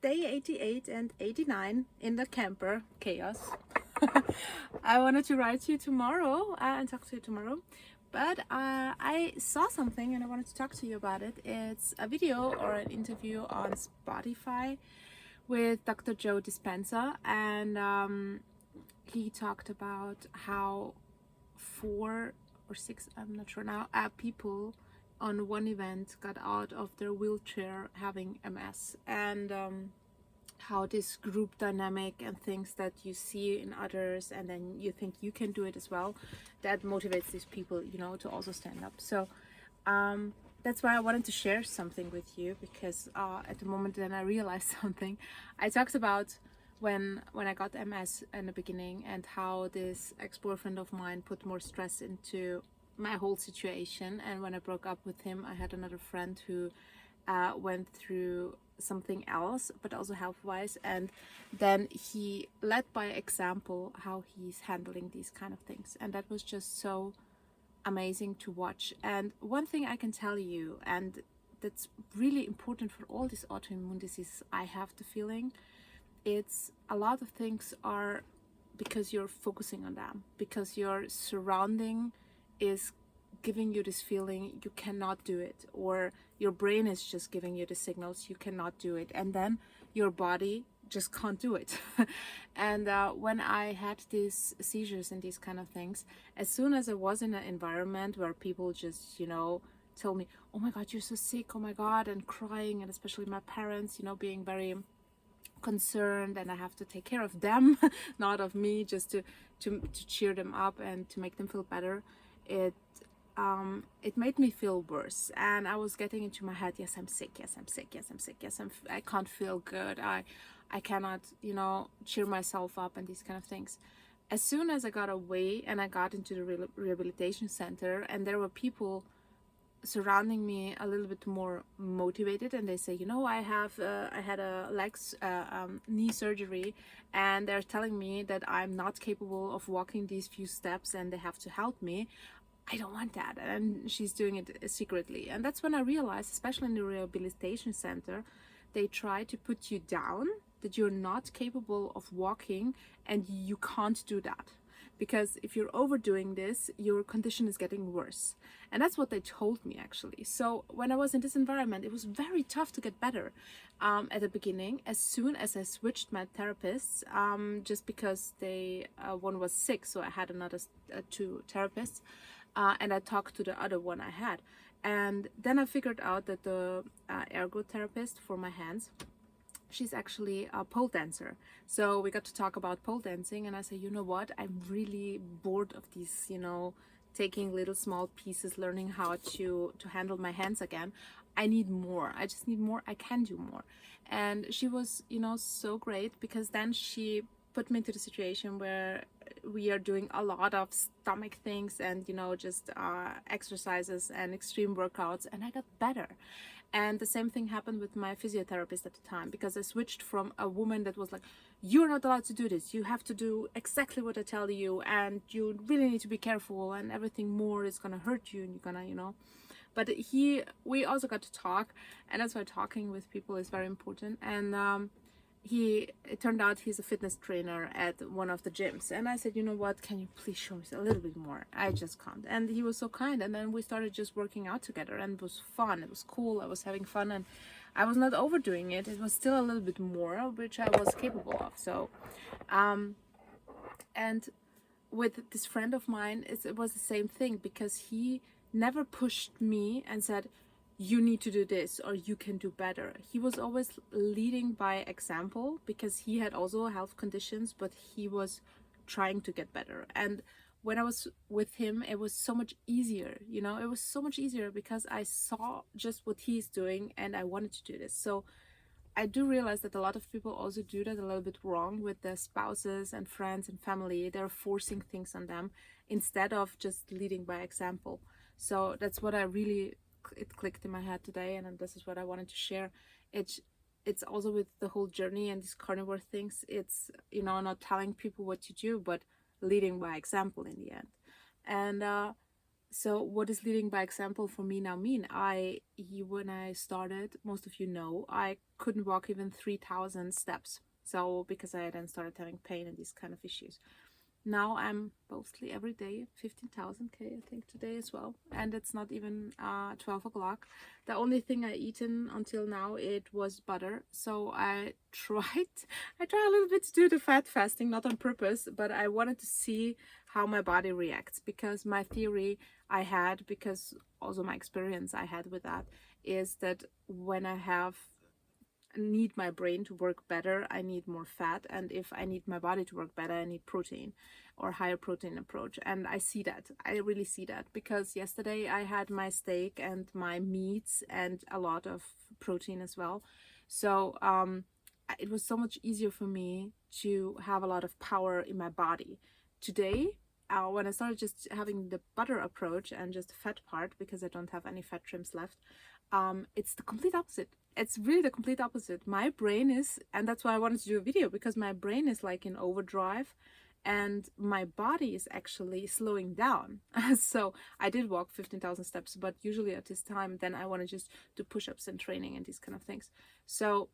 day 88 and 89 in the camper chaos. I wanted to write to you tomorrow and talk to you tomorrow, but I saw something and I wanted to talk to you about it. It's a video or an interview on Spotify with Dr. Joe Dispenza, and he talked about how 4 or 6, I'm not sure now, people on one event got out of their wheelchair having MS, and how this group dynamic and things that you see in others and then you think you can do it as well, that motivates these people, to also stand up. So that's why I wanted to share something with you, because at the moment then I realized something. I talked about when I got MS in the beginning, and how this ex-boyfriend of mine put more stress into my whole situation. And when I broke up with him, I had another friend who went through something else, but also health-wise, and then he led by example how he's handling these kind of things, and that was just so amazing to watch. And one thing I can tell you, and that's really important for all these autoimmune diseases, I have the feeling, it's a lot of things are because you're focusing on them, because your surrounding is giving you this feeling you cannot do it, or your brain is just giving you the signals you cannot do it, and then your body just can't do it. And when I had these seizures and these kind of things, as soon as I was in an environment where people just tell me, oh my god, you're so sick, oh my god, and crying, and especially my parents being very concerned, and I have to take care of them not of me, just to cheer them up and to make them feel better, it made me feel worse. And I was getting into my head, yes, I'm sick, yes, I'm sick, yes, I'm sick, yes, I can't feel good, I cannot cheer myself up, and these kind of things. As soon as I got away and I got into the rehabilitation center, and there were people surrounding me a little bit more motivated, and they say, I had a knee surgery, and they're telling me that I'm not capable of walking these few steps and they have to help me. I don't want that. And she's doing it secretly. And that's when I realized, especially in the rehabilitation center, they try to put you down, that you're not capable of walking and you can't do that, because if you're overdoing this, your condition is getting worse. And that's what they told me, actually. So when I was in this environment, it was very tough to get better at the beginning. As soon as I switched my therapists, just because one was sick, so I had another 2 therapists, and I talked to the other one I had. And then I figured out that the ergotherapist for my hands, she's actually a pole dancer. So we got to talk about pole dancing, and I said, you know what, I'm really bored of these, taking little small pieces, learning how to handle my hands again. I need more. I just need more. I can do more. And she was, so great, because then she put me into the situation where we are doing a lot of stomach things and just exercises and extreme workouts, and I got better. And the same thing happened with my physiotherapist at the time, because I switched from a woman that was like, you're not allowed to do this, you have to do exactly what I tell you, and you really need to be careful, and everything more is gonna hurt you, and you're gonna but we also got to talk, and that's why talking with people is very important. And it turned out he's a fitness trainer at one of the gyms, and I said, you know what, can you please show me a little bit more? I just can't. And he was so kind, and then we started just working out together, and it was fun, it was cool, I was having fun, and I was not overdoing it. It was still a little bit more, which I was capable of. So and with this friend of mine, it was the same thing, because he never pushed me and said, you need to do this or you can do better. He was always leading by example, because he had also health conditions, but he was trying to get better. And when I was with him, it was so much easier, it was so much easier, because I saw just what he's doing and I wanted to do this. So I do realize that a lot of people also do that a little bit wrong with their spouses and friends and family. They're forcing things on them instead of just leading by example. So that's what it clicked in my head today, and this is what I wanted to share. It's also with the whole journey and these carnivore things, it's not telling people what to do, but leading by example in the end. And So what is leading by example for me now mean? When I started, most of you know, I couldn't walk even 3,000 steps. So because I then started having pain and these kind of issues. Now I'm mostly every day 15,000 K, I think today as well, and it's not even 12 o'clock. The only thing I eaten until now, it was butter. So I tried a little bit to do the fat fasting, not on purpose, but I wanted to see how my body reacts, because my theory I had, because also my experience I had with that, is that when I have need my brain to work better, I need more fat, and if I need my body to work better, I need protein or higher protein approach. And I see that, I really see that, because yesterday I had my steak and my meats and a lot of protein as well. So it was so much easier for me to have a lot of power in my body. Today, when I started just having the butter approach and just the fat part, because I don't have any fat trims left, it's the complete opposite. It's really the complete opposite. My brain is, and that's why I wanted to do a video, because my brain is like in overdrive and my body is actually slowing down. So I did walk 15,000 steps, but usually at this time, then I want to just do push-ups and training and these kind of things. So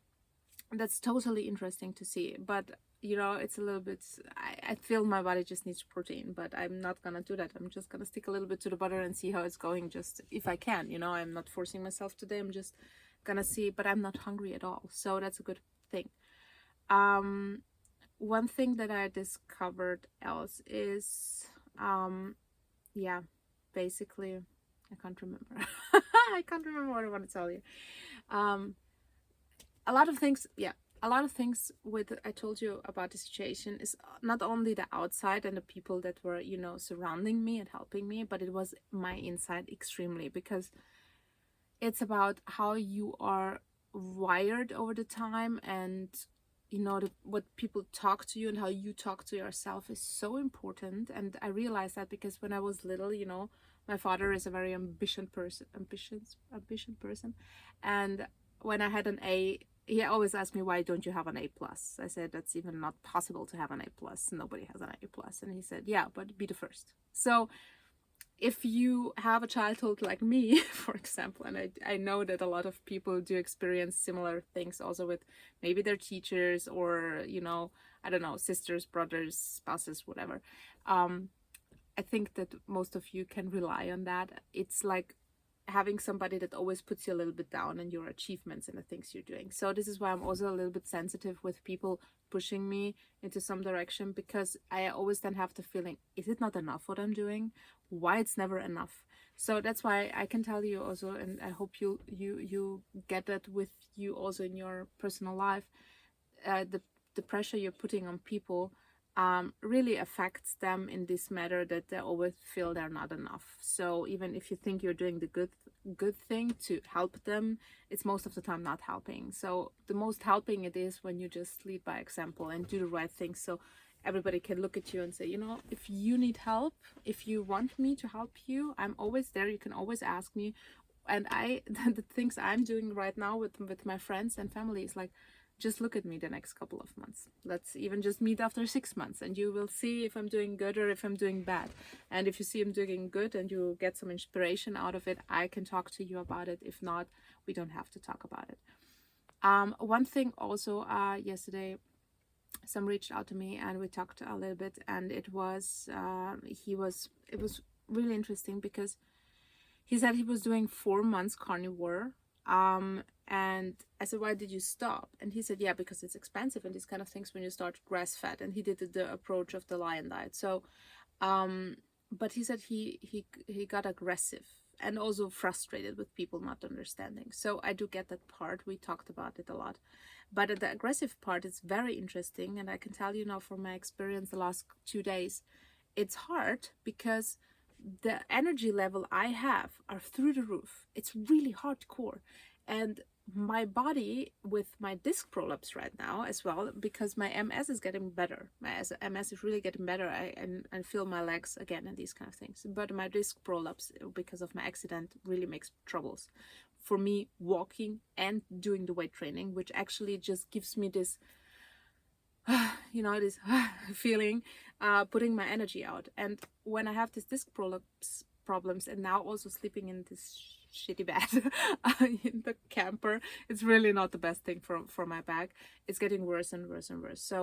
that's totally interesting to see. But you know, it's a little bit, I feel my body just needs protein, but I'm not gonna do that. I'm just gonna stick a little bit to the butter and see how it's going, just if I can, you know. I'm not forcing myself today. I'm just gonna see, but I'm not hungry at all, so that's a good thing. One thing that I discovered else is yeah, basically I can't remember. I can't remember what I want to tell you. A lot of things, yeah, a lot of things with, I told you about the situation, is not only the outside and the people that were, you know, surrounding me and helping me, but it was my inside extremely, because it's about how you are wired over the time, and you know, what people talk to you and how you talk to yourself is so important. And I realized that because when I was little, you know, my father is a very ambitious person, and when I had an A, he always asked me, why don't you have an A plus? I said, that's even not possible to have an A plus. Nobody has an A plus. And he said, yeah, but be the first. So if you have a childhood like me, for example, and I know that a lot of people do experience similar things also with maybe their teachers, or, you know, I don't know, sisters, brothers, spouses, whatever. I think that most of you can rely on that. It's like having somebody that always puts you a little bit down in your achievements and the things you're doing. So this is why I'm also a little bit sensitive with people pushing me into some direction, because I always then have the feeling, is it not enough what I'm doing? Why it's never enough? So that's why I can tell you also, and I hope you get that with you also in your personal life, the pressure you're putting on people really affects them in this matter, that they always feel they're not enough. So even if you think you're doing the good thing to help them, it's most of the time not helping. So the most helping it is when you just lead by example and do the right thing, so everybody can look at you and say, you know, if you need help, if you want me to help you, I'm always there. You can always ask me. And the things I'm doing right now with my friends and family is like, just look at me the next couple of months. Let's even just meet after 6 months, and you will see if I'm doing good or if I'm doing bad. And if you see I'm doing good and you get some inspiration out of it, I can talk to you about it. If not, we don't have to talk about it. One thing also, yesterday, some reached out to me and we talked a little bit, and it was really interesting, because he said he was doing 4 months carnivore. And I said, why did you stop? And he said, yeah, because it's expensive and these kind of things when you start grass fed. And he did the approach of the lion diet. So, but he said he got aggressive and also frustrated with people not understanding. So I do get that part. We talked about it a lot. But the aggressive part is very interesting. And I can tell you now from my experience the last 2 days, it's hard because the energy level I have are through the roof. It's really hardcore. And my body, with my disc prolapse right now as well, because my MS is getting better. My MS is really getting better. I feel my legs again and these kind of things. But my disc prolapse, because of my accident, really makes troubles for me walking and doing the weight training, which actually just gives me this you know, this feeling, putting my energy out. And when I have this disc problems, and now also sleeping in this shitty bed in the camper, it's really not the best thing for my back. It's getting worse and worse and worse. So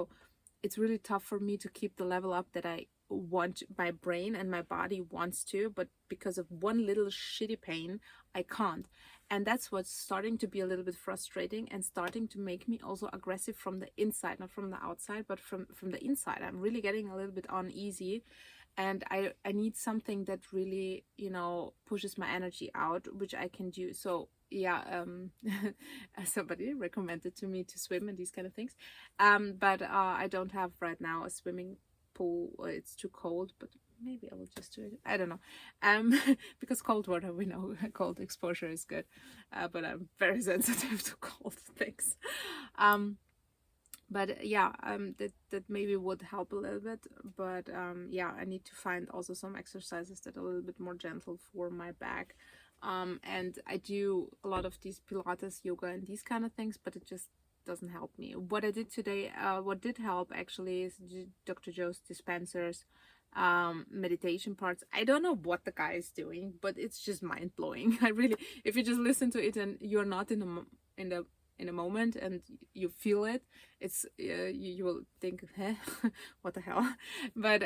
it's really tough for me to keep the level up that I want, my brain and my body wants to, but because of one little shitty pain, I can't. And that's what's starting to be a little bit frustrating and starting to make me also aggressive from the inside, not from the outside, but from the inside. I'm really getting a little bit uneasy, and I need something that really, you know, pushes my energy out, which I can do. So yeah, somebody recommended to me to swim and these kind of things, but I don't have right now a swimming pool. It's too cold, but maybe I will just do it. I don't know, because cold water, we know cold exposure is good, but I'm very sensitive to cold things. But yeah, that maybe would help a little bit. But yeah, I need to find also some exercises that are a little bit more gentle for my back. And I do a lot of these Pilates, yoga, and these kind of things, but it just doesn't help me. What I did today, what did help actually, is Dr. Joe's dispensers, meditation parts. I don't know what the guy is doing, but it's just mind blowing. I really, if you just listen to it and you're not in a moment and you feel it, it's you will think, eh, what the hell. But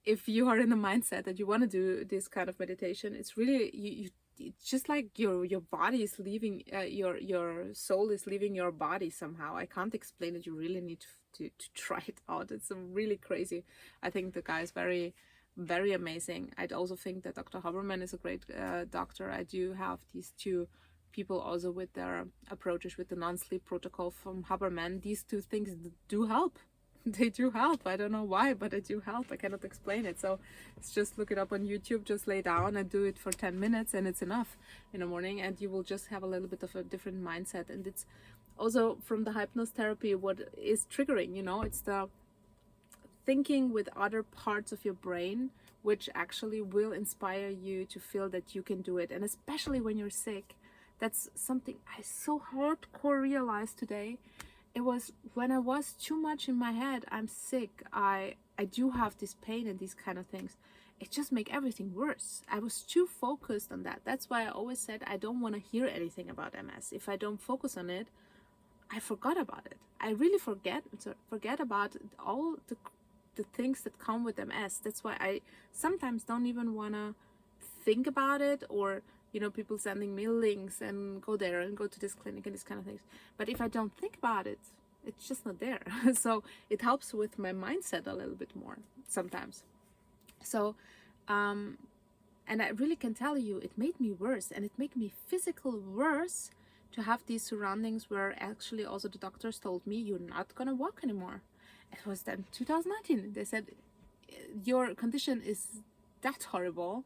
if you are in the mindset that you want to do this kind of meditation, it's really you it's just like your body is leaving, your soul is leaving your body somehow. I can't explain it. You really need to try it out. It's really crazy. I think the guy is very, very amazing. I'd also think that Dr. Haberman is a great doctor. I do have these two people also with their approaches with the non-sleep protocol from Haberman. These two things do help. They do help. I don't know why, but they do help. I cannot explain it. So it's just look it up on YouTube, just lay down and do it for 10 minutes, and it's enough in the morning, and you will just have a little bit of a different mindset. And it's also from the hypnotherapy what is triggering, you know, it's the thinking with other parts of your brain which actually will inspire you to feel that you can do it. And especially when you're sick, that's something I so hardcore realized today. It was when I was too much in my head, I'm sick, I do have this pain and these kind of things. It just make everything worse. I was too focused on that. That's why I always said I don't want to hear anything about MS. If I don't focus on it, I forgot about it. I really forget about all the things that come with MS. That's why I sometimes don't even want to think about it, or you know, people sending me links and go there and go to this clinic and these kind of things. But if I don't think about it, it's just not there. So it helps with my mindset a little bit more sometimes. So, and I really can tell you, it made me worse, and it made me physical worse to have these surroundings where actually also the doctors told me, you're not gonna walk anymore. It was then 2019. They said, your condition is that horrible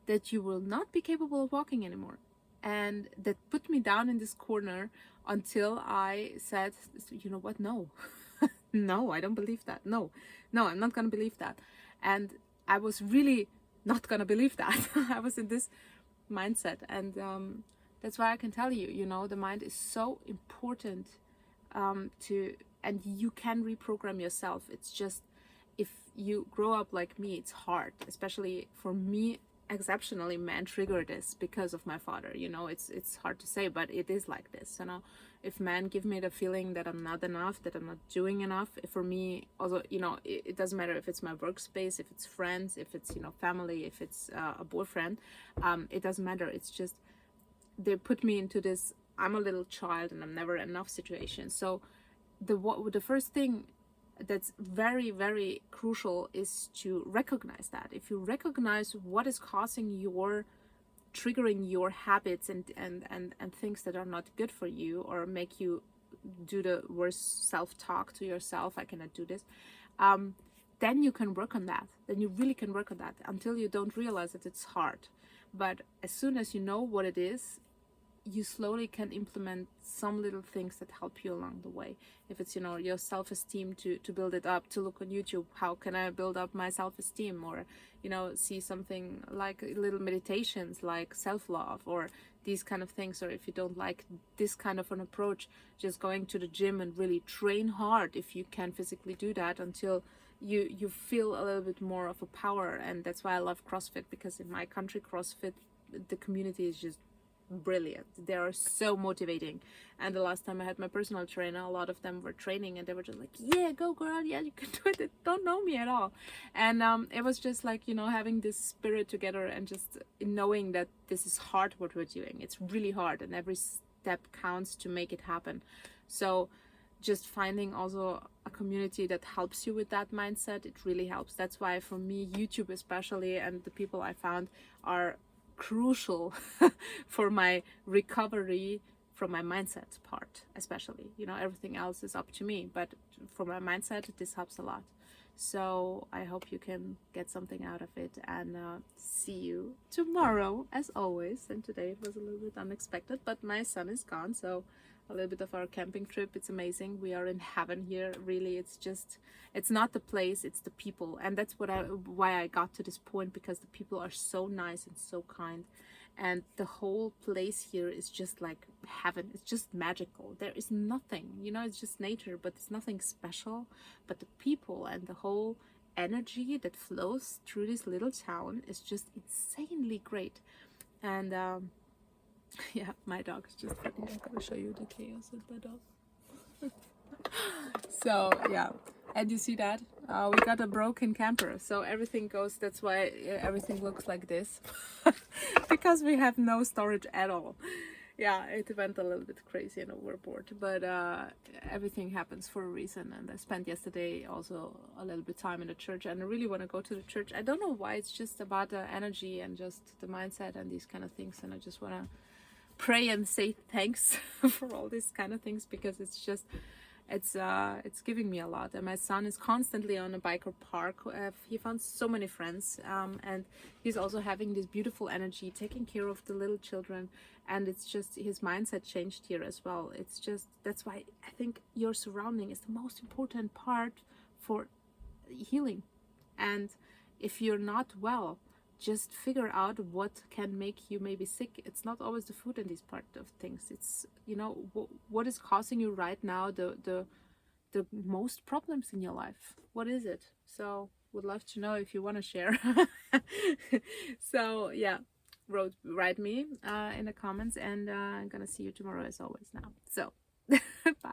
that you will not be capable of walking anymore. And that put me down in this corner until I said, you know what, no. No, I don't believe that. No, I'm not gonna believe that. And I was really not gonna believe that. I was in this mindset. And that's why I can tell you, you know, the mind is so important, and you can reprogram yourself. It's just, if you grow up like me, it's hard, especially for me. Exceptionally, man triggered this because of my father, you know. It's hard to say, but it is like this, you know. If men give me the feeling that I'm not enough, that I'm not doing enough, for me also, you know, it doesn't matter if it's my workspace, if it's friends, if it's, you know, family, if it's a boyfriend, it doesn't matter. It's just they put me into this I'm a little child and I'm never enough situation. So the first thing that's very, very crucial is to recognize that. If you recognize what is causing your triggering your habits and things that are not good for you, or make you do the worst self-talk to yourself, I cannot do this, then you can work on that. Then you really can work on that. Until you don't realize that it's hard. But as soon as you know what it is, you slowly can implement some little things that help you along the way. If it's, you know, your self-esteem, to build it up, to look on YouTube, how can I build up my self-esteem, or, you know, see something like little meditations like self-love or these kind of things. Or if you don't like this kind of an approach, just going to the gym and really train hard if you can physically do that, until you feel a little bit more of a power. And that's why I love CrossFit, because in my country, CrossFit, the community is just brilliant. They are so motivating. And the last time I had my personal trainer, a lot of them were training and they were just like, yeah, go girl, yeah, you can do it. They don't know me at all. And it was just like, you know, having this spirit together and just knowing that this is hard what we're doing. It's really hard, and every step counts to make it happen. So just finding also a community that helps you with that mindset, it really helps. That's why for me, YouTube especially, and the people I found are crucial for my recovery from my mindset part, especially. You know, everything else is up to me, but for my mindset, this helps a lot. So I hope you can get something out of it, and see you tomorrow as always. And today it was a little bit unexpected, but my son is gone, so a little bit of our camping trip. It's amazing. We are in heaven here. Really, it's just, it's not the place, it's the people. And that's why I got to this point, because the people are so nice and so kind. And the whole place here is just like heaven. It's just magical. There is nothing, you know, it's just nature, but it's nothing special. But the people and the whole energy that flows through this little town is just insanely great. And yeah, my dog is just funny. I'm gonna show you the chaos with my dog. So yeah, and you see that we got a broken camper, so everything goes, that's why everything looks like this. Because we have no storage at all. Yeah, it went a little bit crazy and overboard, but everything happens for a reason. And I spent yesterday also a little bit time in the church, and I really want to go to the church. I don't know why, it's just about the energy and just the mindset and these kind of things, and I just want to pray and say thanks for all these kind of things, because it's just, it's giving me a lot. And my son is constantly on a biker park. He found so many friends, and he's also having this beautiful energy, taking care of the little children, and it's just, his mindset changed here as well. It's just, that's why I think your surrounding is the most important part for healing. And if you're not well, just figure out what can make you maybe sick. It's not always the food in these part of things. It's, you know, what is causing you right now the most problems in your life. What is it? So would love to know if you want to share. So yeah, write me in the comments, and I'm gonna see you tomorrow as always now. So bye.